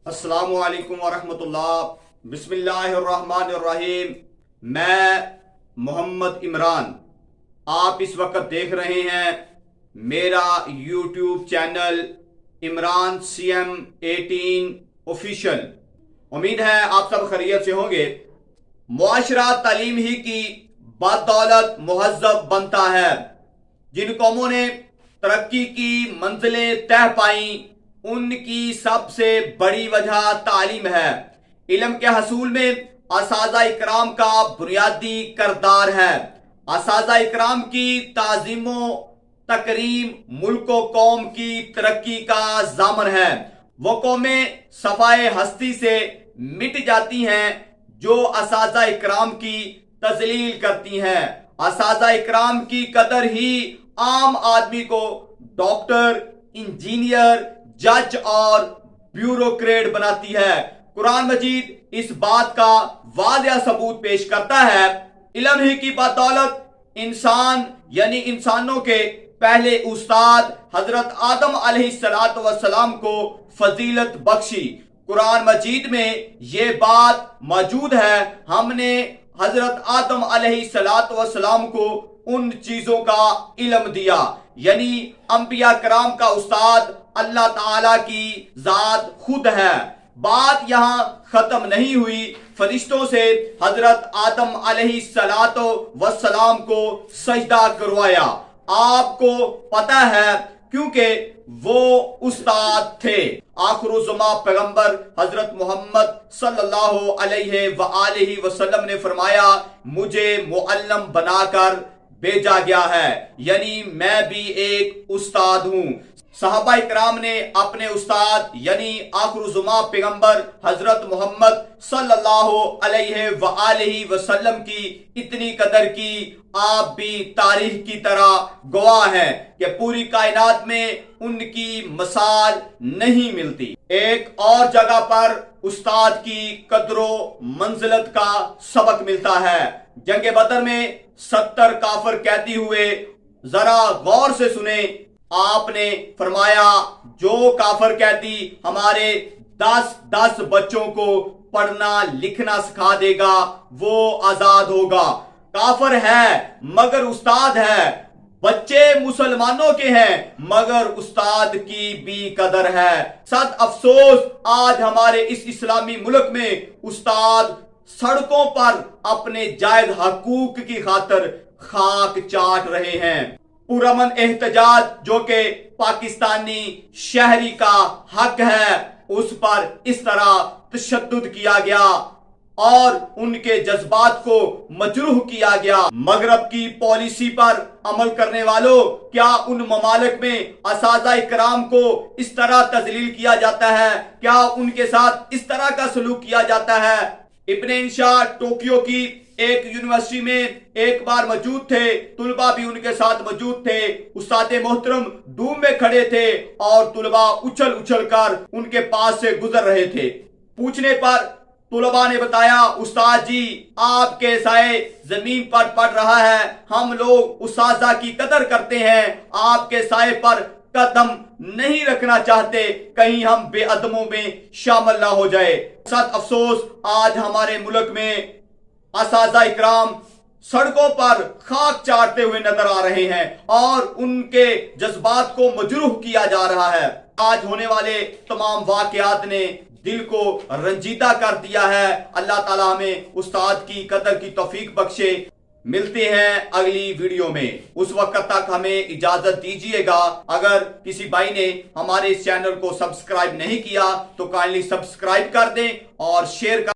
अस्सलाम वालेकुम वरहमतुल्लाह। बिस्मिल्लाहिर्रहमानिर्रहीम। मैं मोहम्मद इमरान, आप इस वक्त देख रहे हैं मेरा YouTube channel Imran CM 18 official. उम्मीद है आप सब खैरियत से होंगे। मुआशरा तालीम ही की बदौलत मुहज़्ज़ब बनता है। जिन कौमों ने तरक्की की मंजिलें तय पाई उनकी सबसे बड़ी वजह तालीम है। इल्म के हसूल में असाज़ा इकराम का बुनियादी किरदार है। असाज़ा इकराम की ताज़ीमो तकरीम मुल्क व कौम की तरक्की का ज़ामन है। वो कौमें सफ़ाए हस्ती से मिट जाती हैं जो असाज़ा इकराम की तज़लील करती हैं। असाज़ा इकराम की कदर ही आम आदमी को डॉक्टर, इंजीनियर, जज और ब्यूरोक्रेट बनाती है। कुरान मजीद इस बात का वाज़ेह सबूत पेश करता है। इल्म ही की बदौलत इंसान यानी इंसानों के पहले उस्ताद हजरत आदम अलैहिस्सलातु वस्सलाम को फजीलत बख्शी। कुरान मजीद में ये बात मौजूद है, हमने हजरत आदम अलैहिस्सलातु वस्सलाम को उन चीजों का इल्म दिया, यानी अंबिया कराम का उस्ताद अल्लाह ताला की जात खुद है। बात यहाँ खत्म नहीं हुई। फरिश्तों से हजरत आदम अलैहिस्सलातु वस्सलाम को सजदा करवाया। आपको पता है क्योंकि वो उस्ताद थे। आखिरुज़्ज़मा पैगंबर हजरत मोहम्मद सल्लल्लाहु अलैहि वसल्लम ने फरमाया, मुझे मुअल्लम बनाकर भेजा गया है, यानी मैं भी एक उस्ताद हूँ। सहाबा इकराम ने अपने उस्ताद यानी आखिरुज़्ज़मा पैगंबर हजरत मोहम्मद सल्लल्लाहु अलैहि वसल्लम की इतनी कदर की, आप भी तारीख की तरह गवाह हैं कि पूरी कायनात में उनकी मिसाल नहीं मिलती। एक और जगह पर उस्ताद की कदरो मंजिलत का सबक मिलता है। जंग बदर में 70 काफिर कहती हुए जरा गौर से सुने। आपने फरमाया, जो काफिर कहती हमारे 10 बच्चों को पढ़ना लिखना सिखा देगा वो आजाद होगा। काफिर है मगर उस्ताद है। बच्चे मुसलमानों के हैं मगर उस्ताद की भी कदर है। सद अफसोस आज हमारे इस इस्लामी मुल्क में उस्ताद सड़कों पर अपने जायज हकूक की खातिर खाक चाट रहे हैं। पुरअमन एहतजाज जो कि पाकिस्तानी शहरी का हक है, उस पर इस तरह तशद्दुद किया गया और उनके जज्बात को मजरूह किया गया। मगरब की पॉलिसी पर अमल करने वालों, क्या उन ममालिक में असाज़ा इकराम को इस तरह तजलील किया जाता है? क्या उनके साथ इस तरह का सलूक किया जाता है? इब्न इंशा टोक्यो की एक यूनिवर्सिटी में एक बार मौजूद थे, तुलबा भी उनके साथ मौजूद थे। उस्ताद मोहतरम धूम में खड़े थे और तुलबा उछल उछल कर उनके पास से गुजर रहे थे। पूछने पर तुलबा ने बताया, उस्ताद जी आपके साए जमीन पर पड़ रहा है, हम लोग उस्तादा की कदर करते हैं, आपके साए पर कदम नहीं रखना चाहते, कहीं हम बेअदमों में शामिल ना हो जाए। सद अफसोस आज हमारे मुल्क में असाज़ा इकराम सड़कों पर खाक चाटते हुए नजर आ रहे हैं और उनके जज्बात को मजरूह किया जा रहा है। आज होने वाले तमाम वाकयात ने दिल को रंजीदा कर दिया है। अल्लाह ताला हमें उस्ताद की कदर की तौफीक बख्शे। मिलते हैं अगली वीडियो में, उस वक्त तक हमें इजाजत दीजिएगा। अगर किसी भाई ने हमारे इस चैनल को सब्सक्राइब नहीं किया तो काइंडली सब्सक्राइब कर दें और शेयर कर